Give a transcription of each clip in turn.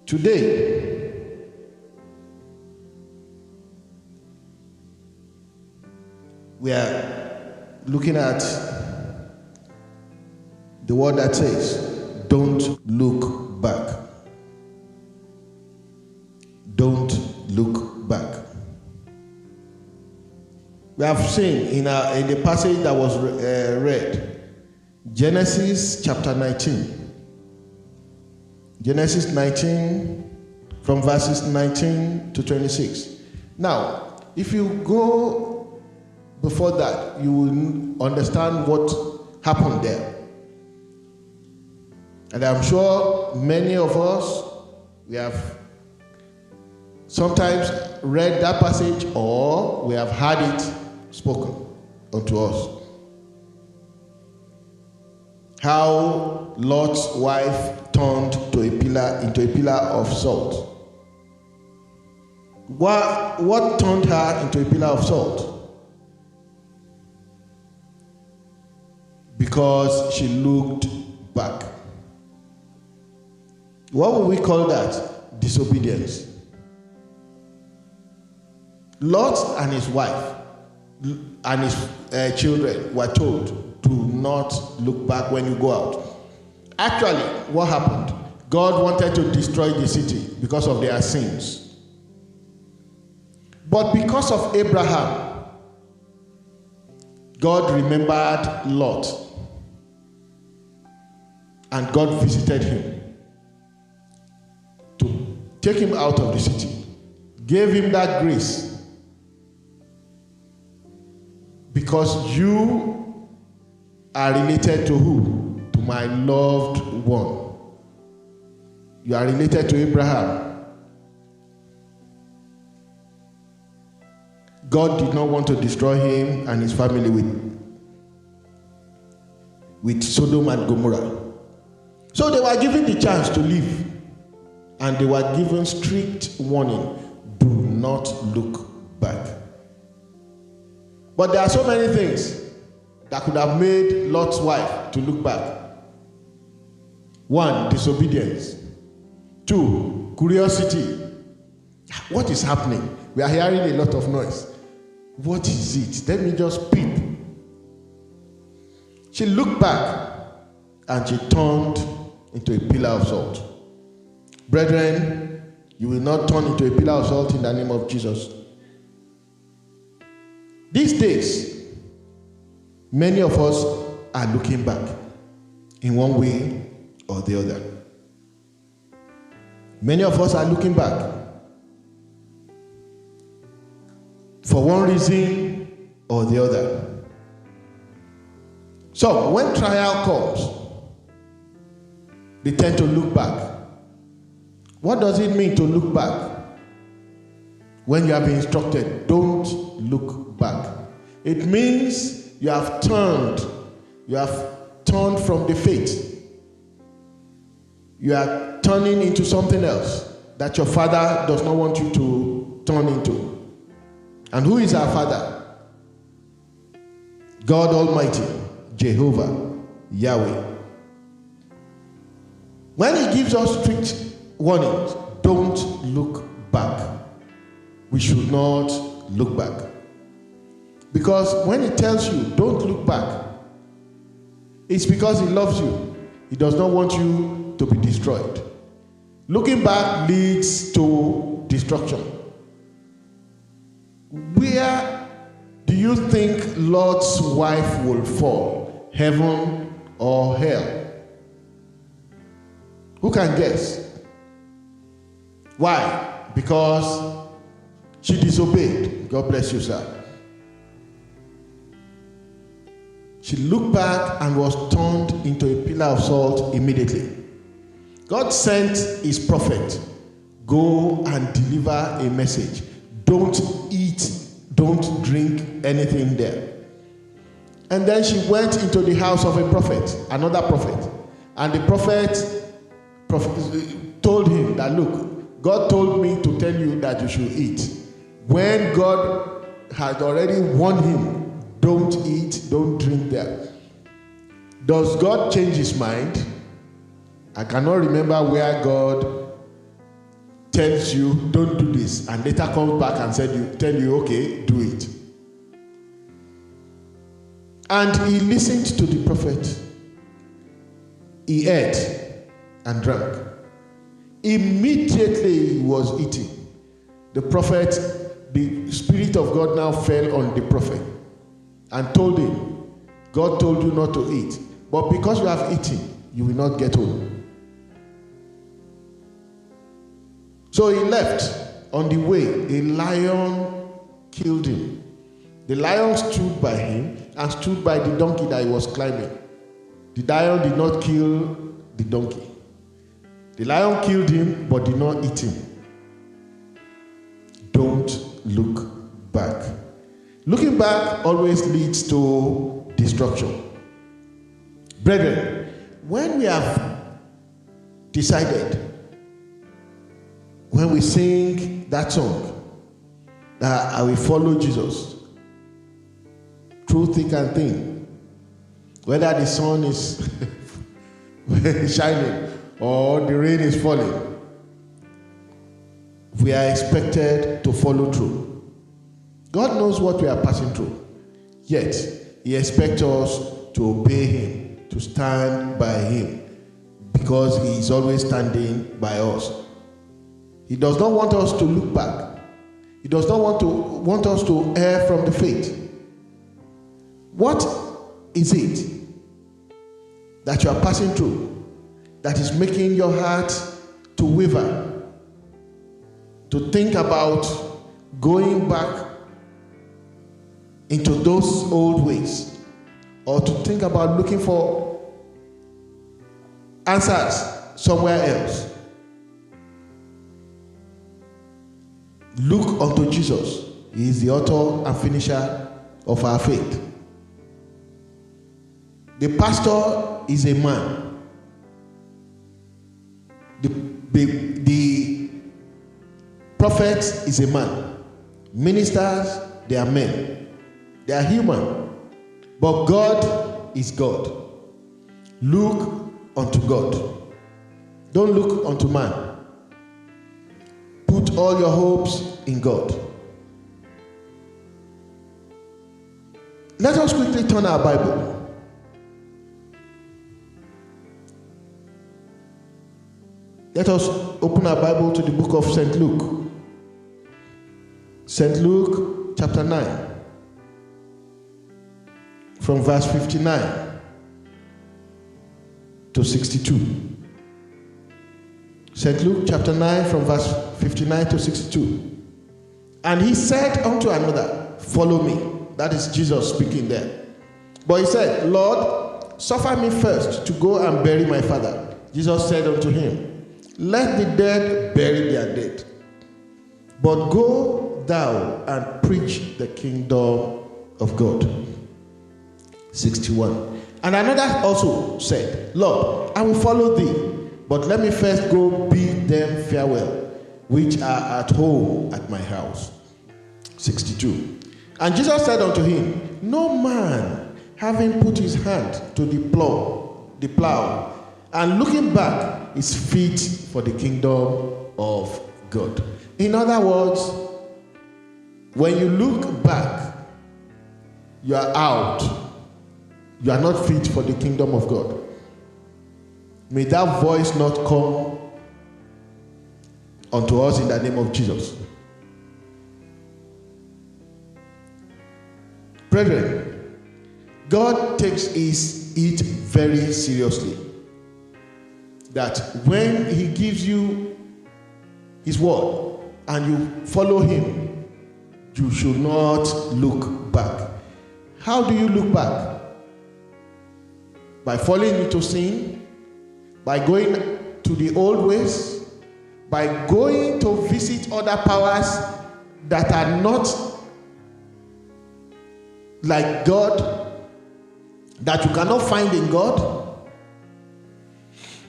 Today, we are looking at the word that says, don't look back. Don't look back. We have seen in the passage that was read, Genesis chapter 19. Genesis 19 from verses 19 to 26. Now, if you go before that, you will understand what happened there. And I'm sure many of us, we have sometimes read that passage or we have heard it spoken unto us. How Lot's wife turned into a pillar of salt. What turned her into a pillar of salt? Because she looked back. What would we call that? Disobedience. Lot and his wife and his children were told, do not look back when you go out. Actually, what happened? God wanted to destroy the city because of their sins. But because of Abraham, God remembered Lot. And God visited him to take him out of the city. Gave him that grace. Because you are related to who? To my loved one. You are related to Abraham. God did not want to destroy him and his family with Sodom and Gomorrah. So they were given the chance to leave. And they were given strict warning. Do not look back. But there are so many things that could have made Lot's wife to look back. 1, disobedience. 2, curiosity. What is happening? We are hearing a lot of noise. What is it? Let me just peep. She looked back and she turned into a pillar of salt. Brethren, you will not turn into a pillar of salt in the name of Jesus. These days, many of us are looking back in one way or the other. Many of us are looking back for one reason or the other. So, when trial comes, they tend to look back. What does it mean to look back? When you have been instructed, don't look back. It means you have turned from the faith. You are turning into something else that your Father does not want you to turn into. And who is our Father? God Almighty, Jehovah, Yahweh. When He gives us strict warnings, don't look back. We should not look back. Because when He tells you, don't look back, it's because He loves you. He does not want you to be destroyed. Looking back leads to destruction. Where do you think Lot's wife will fall? Heaven or hell? Who can guess? Why? Because she disobeyed. God bless you, sir. She looked back and was turned into a pillar of salt immediately. God sent His prophet, go and deliver a message. Don't eat, don't drink anything there. And then she went into the house of a prophet, another prophet. And the prophet told him that, look, God told me to tell you that you should eat. When God had already warned him, don't eat, don't drink there. Does God change His mind? I cannot remember where God tells you, don't do this, and later comes back and tell you, okay, do it. And he listened to the prophet. He ate and drank. Immediately he was eating. The Spirit of God now fell on the prophet and told him, God told you not to eat, but because you have eaten, you will not get home. So he left. On the way, a lion killed him. The lion stood by him and stood by the donkey that he was climbing. The lion did not kill the donkey. The lion killed him but did not eat him. Don't look back. Looking back always leads to destruction. Brethren, when we have decided, when we sing that song, that I will follow Jesus through thick and thin, whether the sun is shining or the rain is falling, we are expected to follow through. God knows what we are passing through, yet he expects us to obey him, to stand by him, because he is always standing by us. He does not want us to look back. He does not want us to err from the faith. What is it that you are passing through that is making your heart to waver, to think about going back into those old ways, or to think about looking for answers somewhere else? Look unto Jesus. He is the author and finisher of our faith. The pastor is a man. The prophet is a man. Ministers, they are men. They are human. But God is God. Look unto God. Don't look unto man. Put all your hopes in God. Let us quickly turn our Bible. Let us open our Bible to the book of St. Luke. St. Luke chapter 9. From verse 59 to 62. St. Luke chapter 9 from verse 59 to 62. And he said unto another, follow me. That is Jesus speaking there. But he said, Lord, suffer me first to go and bury my father. Jesus said unto him, let the dead bury their dead, but go thou and preach the kingdom of God. 61. And another also said, Lord, I will follow thee, but let me first go bid them farewell, which are at home at my house. 62. And Jesus said unto him, no man, having put his hand to the plow, and looking back, is fit for the kingdom of God. In other words, when you look back, you are out. You are not fit for the kingdom of God. May that voice not come unto us in the name of Jesus. Brethren, God takes it very seriously that when he gives you his word and you follow him, you should not look back. How do you look back? By falling into sin, by going to the old ways, by going to visit other powers that are not like God, that you cannot find in God,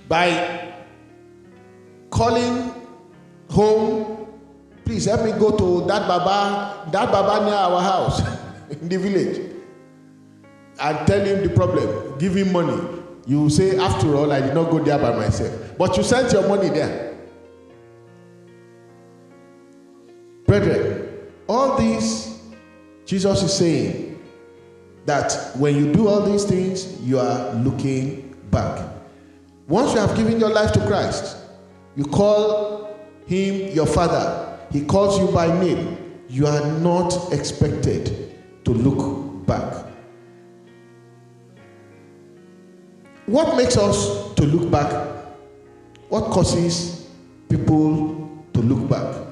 by calling home, please help me go to that Baba near our house in the village, and tell him the problem, give him money. You will say, after all, I did not go there by myself. But you sent your money there. Brethren, all these, Jesus is saying that when you do all these things, you are looking back. Once you have given your life to Christ, you call him your Father. He calls you by name. You are not expected to look back. What makes us to look back? What causes people to look back?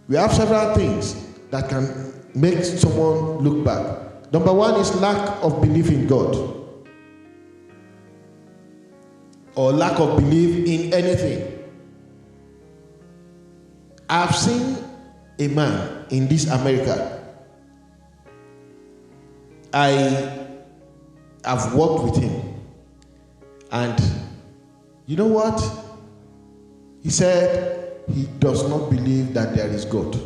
We have several things that can make someone look back. Number one is lack of belief in God, or lack of belief in anything. I've seen a man in this America. I have worked with him, and you know what? He said he does not believe that there is God.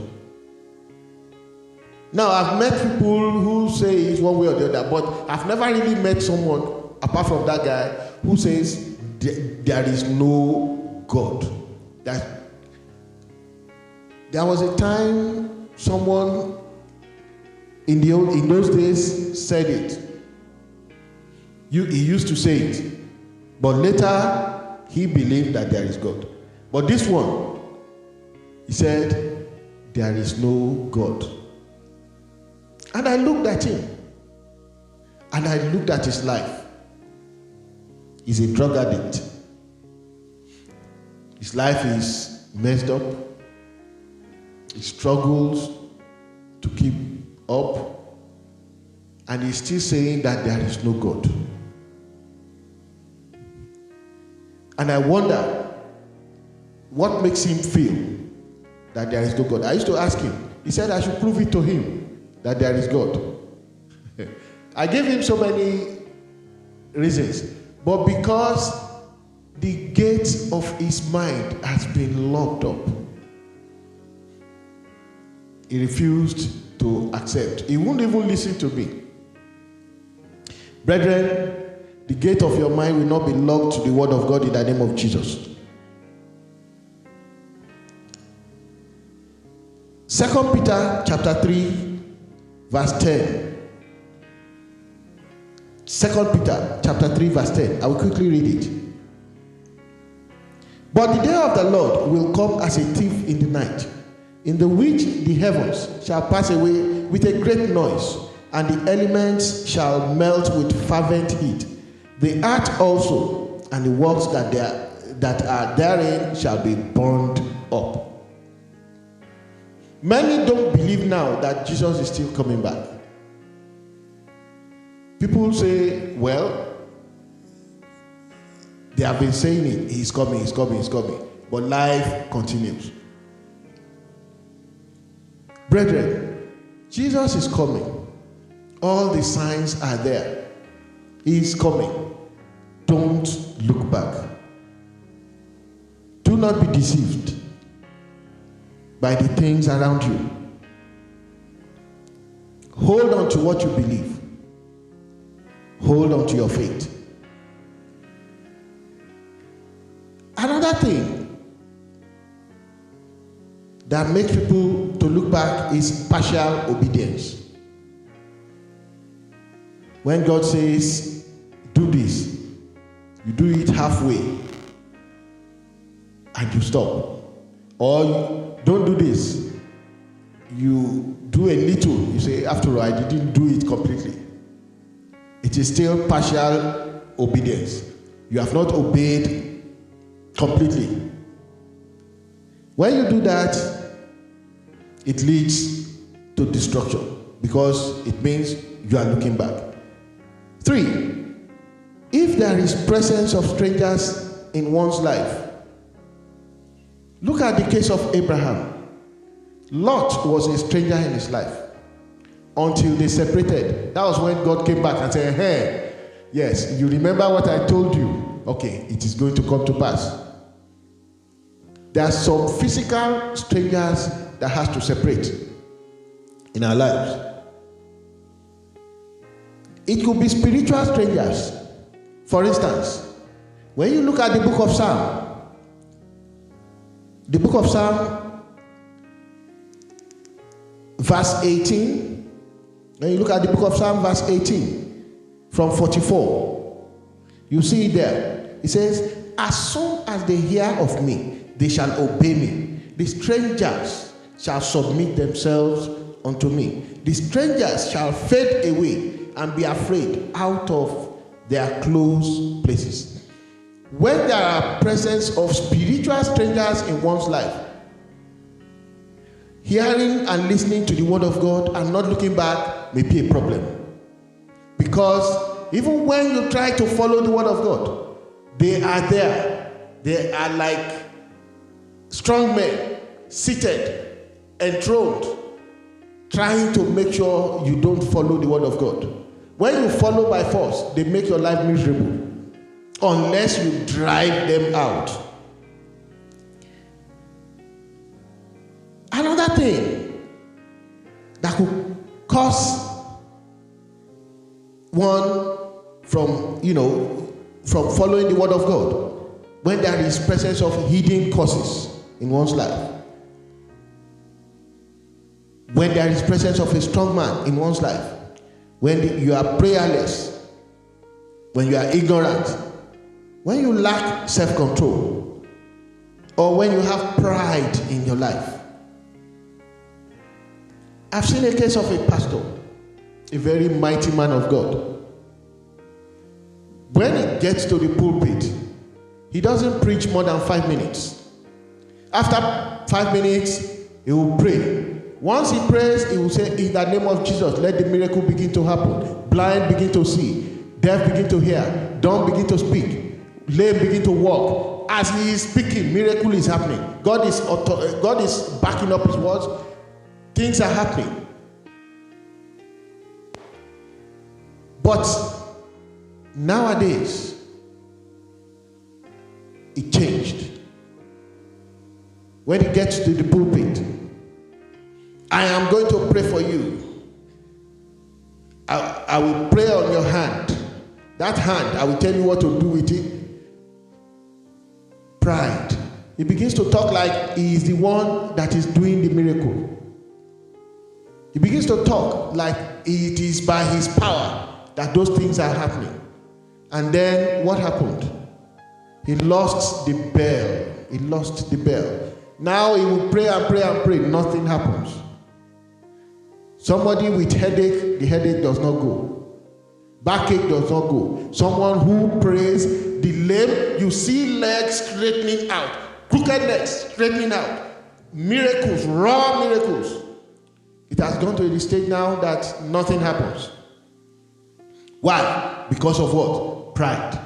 Now, I've met people who say it's one way or the other, but I've never really met someone, apart from that guy, who says there is no God. That there was a time someone in those days said it. He used to say it, but later he believed that there is God. But this one, he said there is no God. And I looked at him, and I looked at his life. He's a drug addict. His life is messed up. He struggles to keep up, and he's still saying that there is no God. And I wonder what makes him feel that there is no God. I used to ask him. He said I should prove it to him that there is God. I gave him so many reasons, but because the gate of his mind has been locked up, he refused to accept. He wouldn't even listen to me. Brethren, the gate of your mind will not be locked to the word of God in the name of Jesus. 2 Peter chapter 3, verse 10. 2 Peter chapter 3, verse 10. I will quickly read it. But the day of the Lord will come as a thief in the night, in the which the heavens shall pass away with a great noise, and the elements shall melt with fervent heat. The earth also and the works that are therein shall be burned up. Many don't believe now that Jesus is still coming back. People say, well, they have been saying it, he's coming, he's coming, he's coming. But life continues. Brethren, Jesus is coming. All the signs are there. He is coming. Don't look back. Do not be deceived by the things around you. Hold on to what you believe. Hold on to your faith. Another thing that makes people to look back is partial obedience. When God says, do this, you do it halfway and you stop. Or you don't do this, you do a little, you say, after all, I didn't do it completely. It is still partial obedience. You have not obeyed completely. When you do that, it leads to destruction, because it means you are looking back. 3, if there is presence of strangers in one's life, look at the case of Abraham. Lot was a stranger in his life until they separated. That was when God came back and said, hey, yes, you remember what I told you? Okay, it is going to come to pass. There are some physical strangers that has to separate in our lives. It could be spiritual strangers. For instance, when you look at the book of Psalm verse 18. When you look at the book of Psalm, verse 18, from 44, you see it there. It says, as soon as they hear of me, they shall obey me. The strangers shall submit themselves unto me. The strangers shall fade away and be afraid out of their close places. When there are presence of spiritual strangers in one's life, hearing and listening to the word of God and not looking back may be a problem. Because even when you try to follow the word of God, they are there. They are like strong men, seated, enthroned, trying to make sure you don't follow the word of God. When you follow by force, they make your life miserable unless you drive them out. Another thing that could cause one from following the word of God, when there is presence of hidden causes in one's life, when there is presence of a strong man in one's life, when you are prayerless, when you are ignorant, when you lack self-control, or when you have pride in your life. I've seen a case of a pastor, a very mighty man of God. When he gets to the pulpit, he doesn't preach more than 5 minutes. After 5 minutes, he will pray. Once he prays, he will say, in the name of Jesus, let the miracle begin to happen. Blind begin to see, deaf begin to hear, dumb begin to speak, lame begin to walk. As he is speaking, miracle is happening. God is backing up his words. Things are happening. But nowadays, it changed. When he gets to the pulpit, I am going to pray for you. I will pray on your hand. That hand, I will tell you what to do with it. Pride. He begins to talk like he is the one that is doing the miracle. He begins to talk like it is by his power that those things are happening. And then what happened? He lost the bell. He lost the bell. Now he will pray and pray and pray. Nothing happens. Somebody with headache, the headache does not go. Backache does not go. Someone who prays, the lame, you see legs straightening out. Crooked legs straightening out. Miracles, raw miracles. It has gone to the stage now that nothing happens. Why? Because of what? Pride.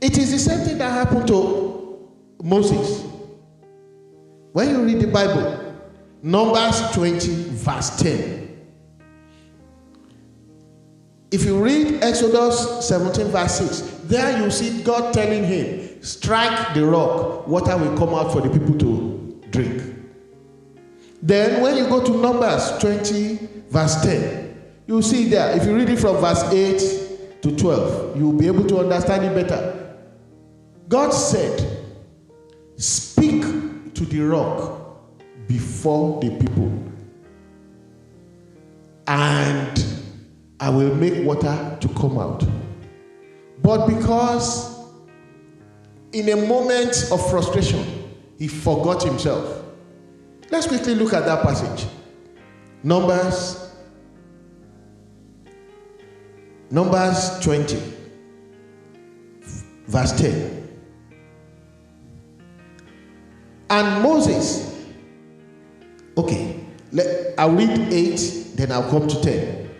It is the same thing that happened to Moses. When you read the Bible, Numbers 20, verse 10. If you read Exodus 17, verse 6, there you see God telling him, strike the rock, water will come out for the people to drink. Then when you go to Numbers 20, verse 10, you see there, if you read it from verse 8 to 12, you will be able to understand it better. God said, speak to the rock before the people, and I will make water to come out. But because in a moment of frustration, he forgot himself. Let's quickly look at that passage. Numbers 20, verse 10. And Moses, I'll read 8, then I'll come to 10.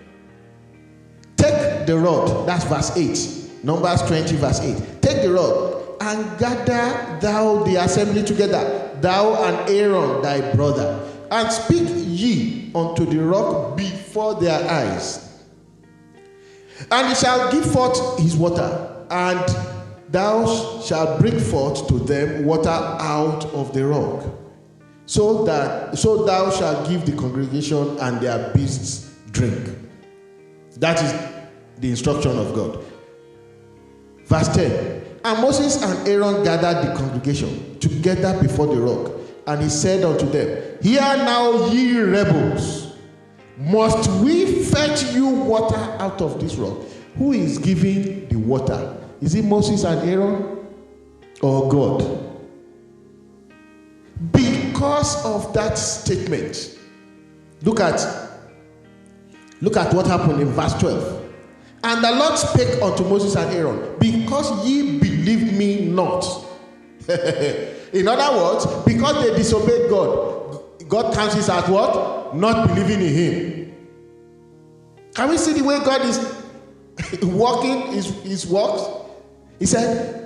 Take the rod, that's verse 8. Numbers 20, verse 8. Take the rod and gather thou the assembly together, thou and Aaron thy brother, and speak ye unto the rock before their eyes. And he shall give forth his water, and thou shalt bring forth to them water out of the rock. So thou shalt give the congregation and their beasts drink. That is the instruction of God. Verse 10. And Moses and Aaron gathered the congregation together before the rock, And he said unto them, Hear now, ye rebels, must we fetch you water out of this rock? Who is giving the water? Is it Moses and Aaron or God? Because of that statement, look at what happened in verse 12. And the Lord spake unto Moses and Aaron, because ye believed me not. In other words, because they disobeyed God, God counts it as what? Not believing in him. Can we see the way God is working his works? He said,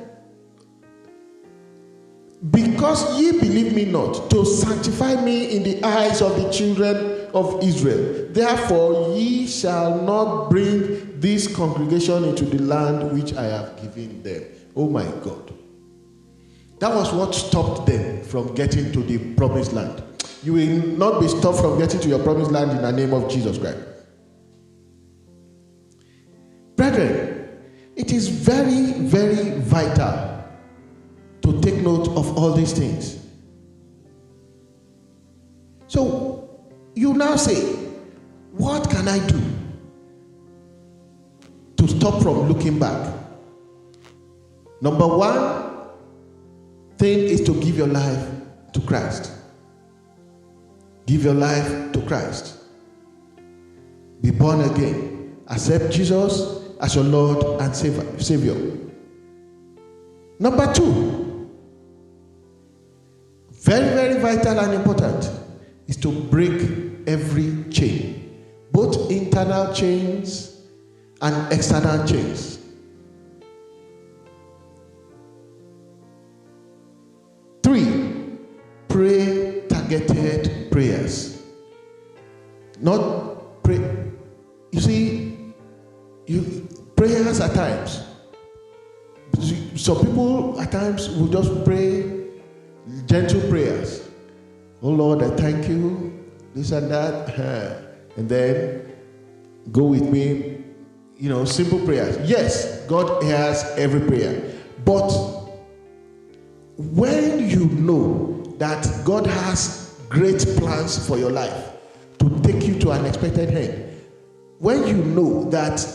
because ye believe me not, to sanctify me in the eyes of the children of Israel, therefore ye shall not bring this congregation into the land which I have given them. Oh my God. That was what stopped them from getting to the promised land. You will not be stopped from getting to your promised land in the name of Jesus Christ. Brethren, it is very, very vital to take note of all these things. So, you now say, what can I do to stop from looking back? Number one thing is to give your life to Christ. Give your life to Christ. Be born again. Accept Jesus as your Lord and Savior. Number two, very, very vital and important, is to break every chain, both internal chains and external chains. Three, pray targeted prayers. Not pray. You see, prayers at times. Some people at times will just pray gentle prayers. Oh Lord, I thank you, this and that, and then go with me, simple prayers. Yes, God hears every prayer, but when you know that God has great plans for your life to take you to an expected end, when you know that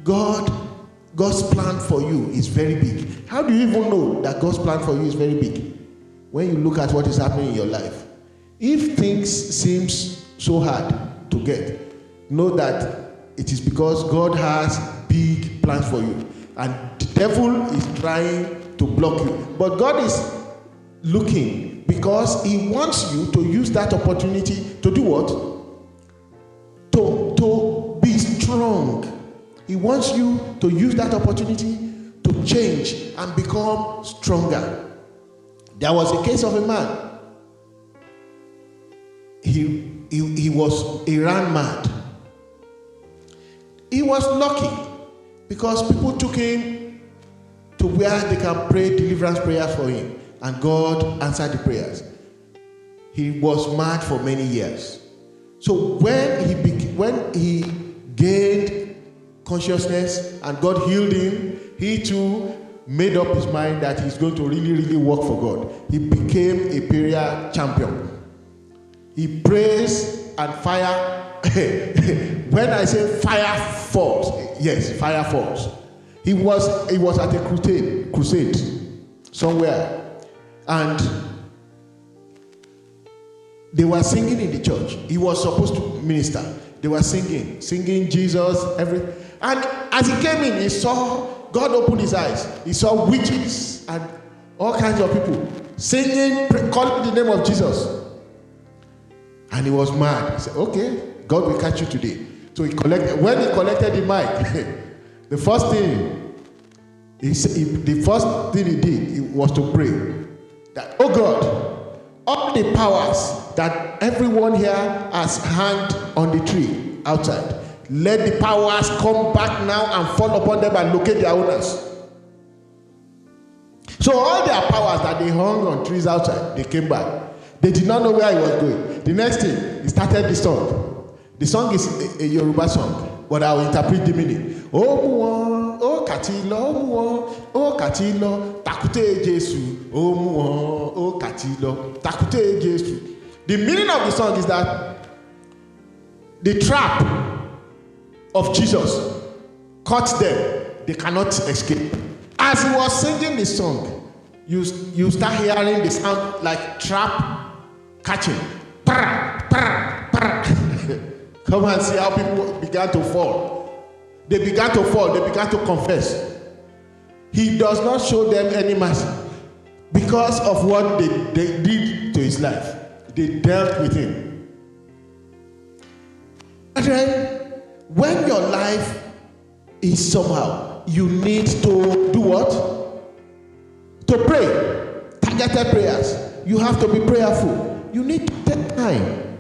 God's plan for you is very big. How do you even know that God's plan for you is very big? When you look at what is happening in your life. If things seem so hard to get, know that it is because God has big plans for you. And the devil is trying to block you. But God is looking because he wants you to use that opportunity to do what? To be strong. He wants you to use that opportunity to change and become stronger. There was a case of a man. He ran mad. He was lucky because people took him to where they can pray deliverance prayers for him, and God answered the prayers. He was mad for many years. So when he gained consciousness and God healed him, he too made up his mind that he's going to really, really work for God. He became a prayer champion. He prays and fire. When I say fire falls, yes, fire falls. He was at a crusade somewhere, and they were singing in the church. He was supposed to minister. They were singing Jesus, everything. And as he came in, he saw God opened his eyes. He saw witches and all kinds of people singing, calling the name of Jesus. And he was mad. He said, okay, God will catch you today. So when he collected the mic, the first thing he did was to pray that, oh God, all the powers that everyone here has hanged on the tree outside, let the powers come back now and fall upon them and locate their owners. So all their powers that they hung on trees outside, they came back. They did not know where he was going. The next thing, he started the song. The song is a Yoruba song, but I will interpret the meaning. Oh, kàtí lọ, ó mú wọn, ó kàtí lọ, takute Jésù, ó mú wọn, ó kàtí lọ, takute Jésù. The meaning of the song is that the trap of Jesus caught them. They cannot escape. As he was singing the song, you start hearing the sound like trap catching. Parra, parra, parra. Come and see how people began to fall. They began to fall. They began to confess. He does not show them any mercy because of what they did to his life. They dealt with him. And then, when your life is somehow, you need to do what? To pray. Targeted prayers. You have to be prayerful. You need to take time.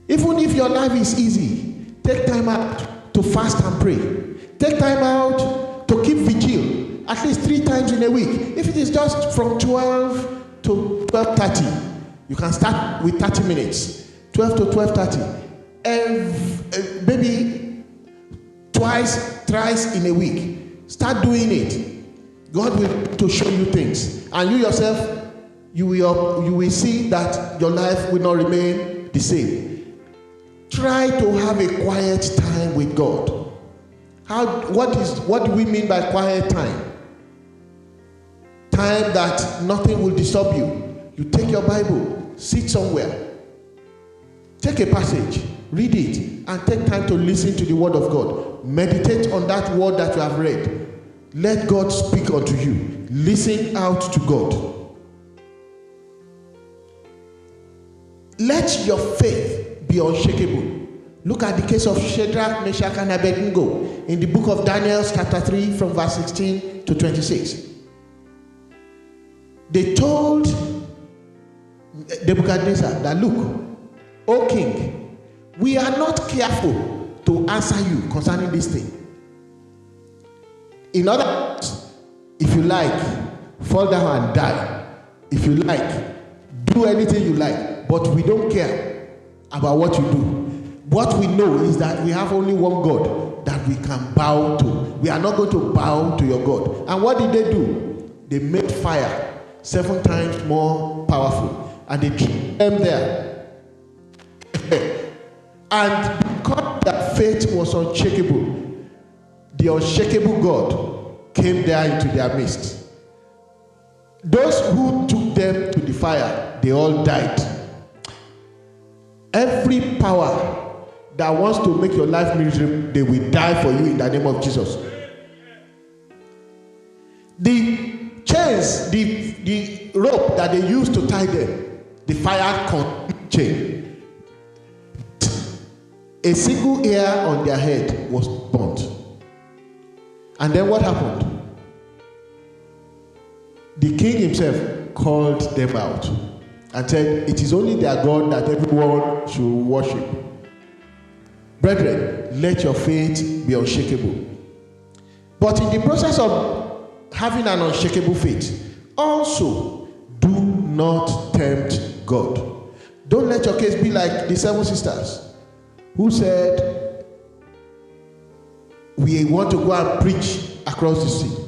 Even if your life is easy, take time out to fast and pray. Take time out to keep vigil at least 3 times in a week. If it is just from 12 to 12:30, you can start with 30 minutes. 12 to 12:30. Maybe thrice in a week. Start doing it. God will to show you things. And you yourself, you will see that your life will not remain the same. Try to have a quiet time with God. What do we mean by quiet time? Time that nothing will disturb you. You take your Bible, sit somewhere, take a passage, read it, and take time to listen to the word of God. Meditate on that word that you have read. Let God speak unto you. Listen out to God. Let your faith be unshakable. Look at the case of Shadrach, Meshach, and Abednego in the book of Daniel, chapter 3, from verse 16 to 26. They told Nebuchadnezzar that, look, O king, we are not careful to answer you concerning this thing. In other words, if you like, fall down and die. If you like, do anything you like, but we don't care about what you do. What we know is that we have only one God that we can bow to. We are not going to bow to your God. And what did they do? They made fire 7 times more powerful, and they threw them there. And because that faith was unshakable, the unshakable God came there into their midst. Those who took them to the fire, they all died. Every power that wants to make your life miserable, they will die for you in the name of Jesus. The chains, the rope that they used to tie them, the fire chain, a single hair on their head was burnt. And then what happened? The king himself called them out and said, it is only their God that everyone should worship. Brethren, let your faith be unshakable. But in the process of having an unshakable faith, also do not tempt God. Don't let your case be like the 7 sisters who said, we want to go and preach across the sea.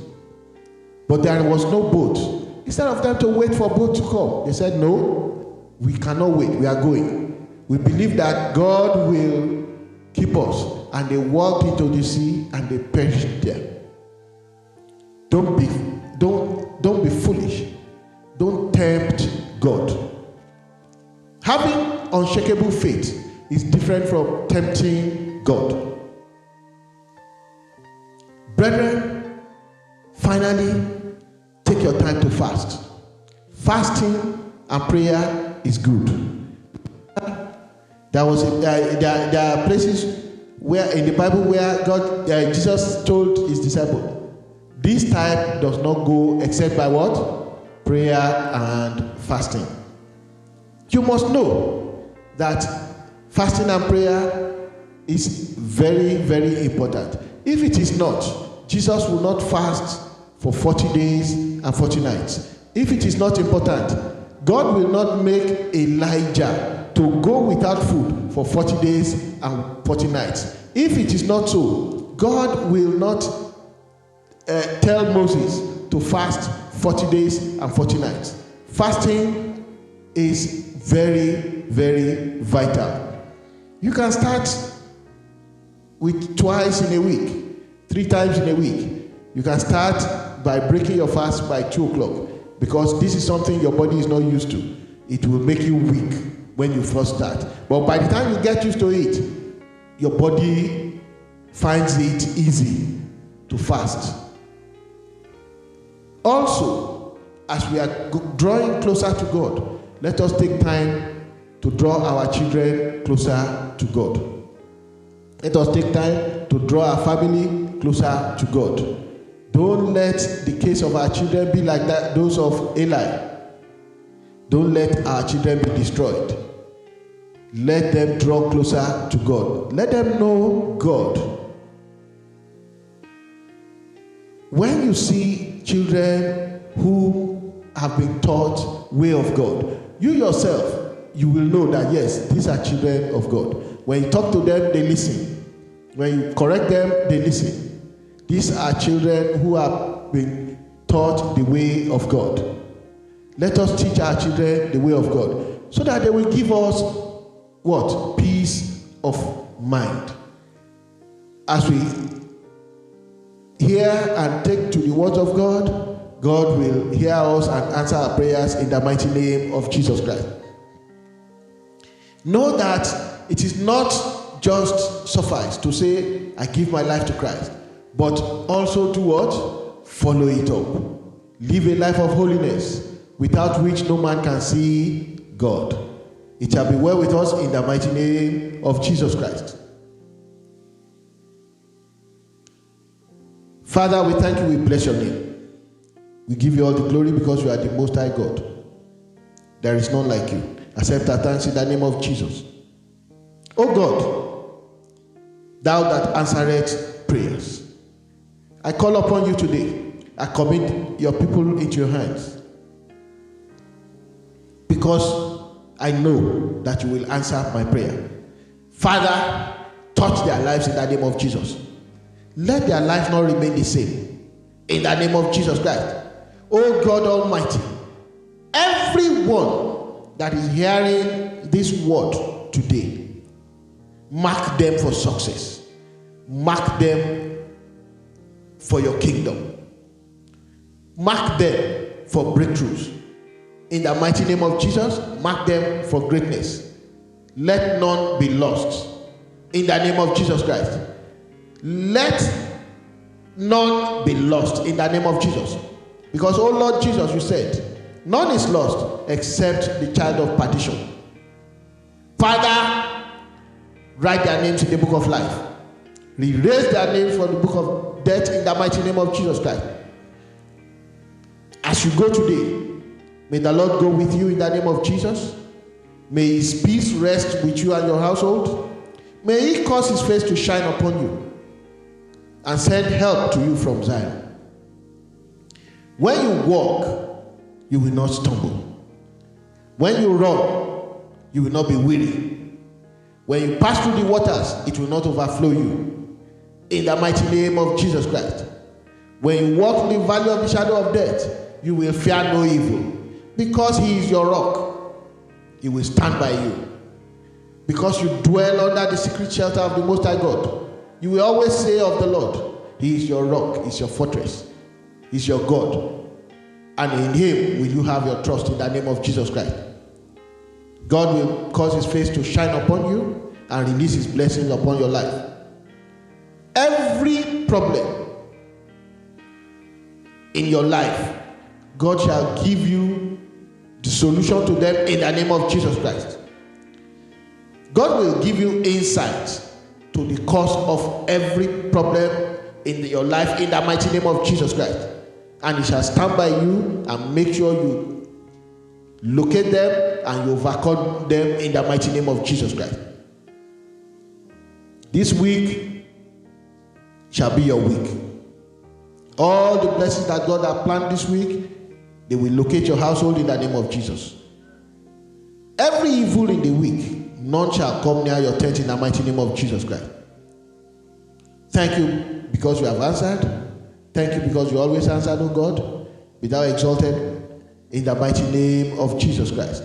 But there was no boat. Instead of them to wait for a boat to come, they said, no, we cannot wait. We are going. We believe that God will keep us. And they walked into the sea and they perished there. Don't be foolish. Don't tempt God. Having unshakable faith is different from tempting God. Brethren, finally, take your time to fast. Fasting and prayer is good. There are places where in the Bible where Jesus told his disciples, this type does not go except by what? Prayer and fasting. You must know that fasting and prayer is very, very important. If it is not, Jesus will not fast for 40 days and 40 nights. If it is not important, God will not make Elijah to go without food for 40 days and 40 nights. If it is not so, God will not tell Moses to fast 40 days and 40 nights. Fasting is very, very vital. You can start with twice in a week, 3 times in a week. You can start by breaking your fast by 2 o'clock, because this is something your body is not used to. It will make you weak when you first start. But by the time you get used to it, your body finds it easy to fast. Also, as we are drawing closer to God, let us take time to draw our children closer to God. Let us take time to draw our family closer to God. Don't let the case of our children be like that, those of Eli. Don't let our children be destroyed. Let them draw closer to God. Let them know God. When you see children who have been taught way of God, you yourself, you will know that yes, these are children of God. When you talk to them, they listen. When you correct them, they listen. These are children who have been taught the way of God. Let us teach our children the way of God, so that they will give us what? Peace of mind. As we hear and take to the words of God, God will hear us and answer our prayers in the mighty name of Jesus Christ. Know that it is not just suffice to say, I give my life to Christ, but also do what? Follow it up. Live a life of holiness, without which no man can see God. It shall be well with us in the mighty name of Jesus Christ. Father, we thank you, we bless your name. We give you all the glory because you are the Most High God. There is none like you. Accept our thanks in the name of Jesus. O God, thou that answerest prayers, I call upon you today. I commit your people into your hands, because I know that you will answer my prayer. Father, touch their lives in the name of Jesus. Let their life not remain the same in the name of Jesus Christ. Oh God Almighty, everyone that is hearing this word today, mark them for success. Mark them for your kingdom. Mark them for breakthroughs. In the mighty name of Jesus, mark them for greatness. Let none be lost. In the name of Jesus Christ. Let none be lost in the name of Jesus. Because, oh Lord Jesus, you said, none is lost except the child of perdition. Father, write their names in the book of life. Erase their names from the book of death in the mighty name of Jesus Christ. As you go today, may the Lord go with you in the name of Jesus. May his peace rest with you and your household. May he cause his face to shine upon you and send help to you from Zion. When you walk, you will not stumble. When you run, you will not be weary. When you pass through the waters, it will not overflow you. In the mighty name of Jesus Christ. When you walk in the valley of the shadow of death, you will fear no evil. Because he is your rock, he will stand by you. Because you dwell under the secret shelter of the Most High God, you will always say of the Lord, he is your rock, he is your fortress, he is your God. And in him will you have your trust in the name of Jesus Christ. God will cause his face to shine upon you and release his blessings upon your life. Every problem in your life, God shall give you the solution to them in the name of Jesus Christ. God will give you insight to the cause of every problem in your life in the mighty name of Jesus Christ. And he shall stand by you and make sure you locate them and you overcome them in the mighty name of Jesus Christ. This week shall be your week. All the blessings that God has planned this week, they will locate your household in the name of Jesus. Every evil in the week, none shall come near your tent in the mighty name of Jesus Christ. Thank you because you have answered. Thank you because you always answer, oh God. Be thou exalted in the mighty name of Jesus Christ.